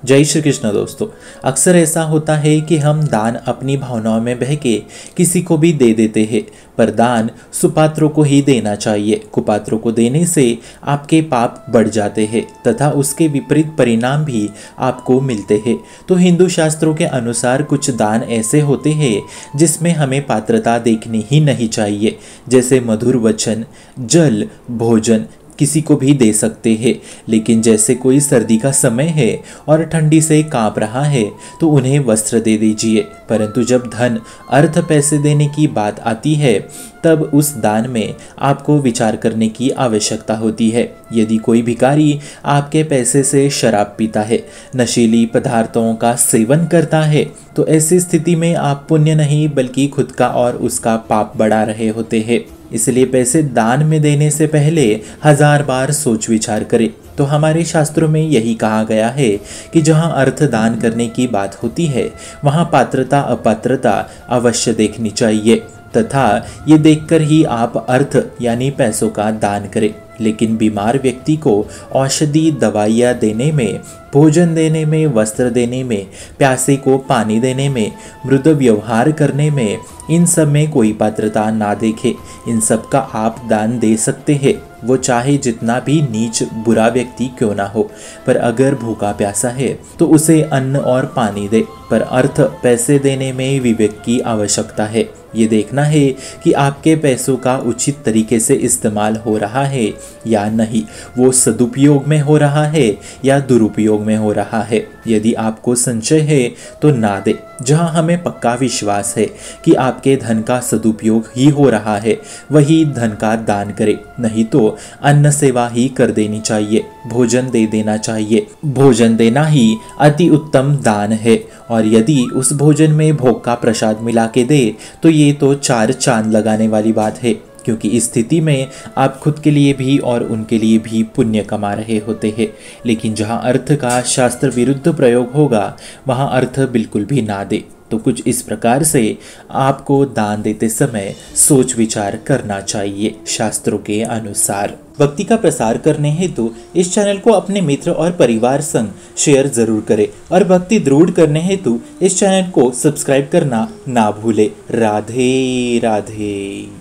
जय श्री कृष्ण दोस्तों। अक्सर ऐसा होता है कि हम दान अपनी भावनाओं में बह के किसी को भी दे देते हैं, पर दान सुपात्रों को ही देना चाहिए। कुपात्रों को देने से आपके पाप बढ़ जाते हैं तथा उसके विपरीत परिणाम भी आपको मिलते हैं। तो हिंदू शास्त्रों के अनुसार कुछ दान ऐसे होते हैं जिसमें हमें पात्रता देखनी ही नहीं चाहिए, जैसे मधुर वचन, जल, भोजन किसी को भी दे सकते हैं। लेकिन जैसे कोई सर्दी का समय है और ठंडी से कांप रहा है तो उन्हें वस्त्र दे दीजिए। परंतु जब धन, अर्थ, पैसे देने की बात आती है तब उस दान में आपको विचार करने की आवश्यकता होती है। यदि कोई भिखारी आपके पैसे से शराब पीता है, नशीली पदार्थों का सेवन करता है, तो ऐसी स्थिति में आप पुण्य नहीं बल्कि खुद का और उसका पाप बढ़ा रहे होते हैं। इसलिए पैसे दान में देने से पहले 1000 बार सोच विचार करें। तो हमारे शास्त्रों में यही कहा गया है कि जहाँ अर्थ दान करने की बात होती है वहाँ पात्रता अपात्रता अवश्य देखनी चाहिए तथा ये देखकर ही आप अर्थ यानी पैसों का दान करें। लेकिन बीमार व्यक्ति को औषधि दवाइयाँ देने में, भोजन देने में, वस्त्र देने में, प्यासे को पानी देने में, मृदु व्यवहार करने में, इन सब में कोई पात्रता ना देखे। इन सब का आप दान दे सकते हैं, वो चाहे जितना भी नीच बुरा व्यक्ति क्यों ना हो। पर अगर भूखा प्यासा है तो उसे अन्न और पानी दे। पर अर्थ पैसे देने में विवेक की आवश्यकता है। ये देखना है कि आपके पैसों का उचित तरीके से इस्तेमाल हो रहा है या नहीं, वो सदुपयोग में हो रहा है या दुरुपयोग में हो रहा है। यदि आपको संचय है तो ना दे। जहां हमें पक्का विश्वास है कि आपके धन का सदुपयोग ही हो रहा है वही धन का दान करे, नहीं तो अन्न सेवा ही कर देनी चाहिए, भोजन दे देना चाहिए। भोजन देना ही अति उत्तम दान है और यदि उस भोजन में भोग का प्रसाद मिला के दे तो ये तो 4 चांद लगाने वाली बात है, क्योंकि इस स्थिति में आप खुद के लिए भी और उनके लिए भी पुण्य कमा रहे होते हैं। लेकिन जहाँ अर्थ का शास्त्र विरुद्ध प्रयोग होगा वहाँ अर्थ बिल्कुल भी ना दे। तो कुछ इस प्रकार से आपको दान देते समय सोच विचार करना चाहिए शास्त्रों के अनुसार। भक्ति का प्रसार करने हेतु इस चैनल को अपने मित्र और परिवार संग शेयर जरूर करें और भक्ति दृढ़ करने हेतु इस चैनल को सब्सक्राइब करना ना भूले। राधे राधे।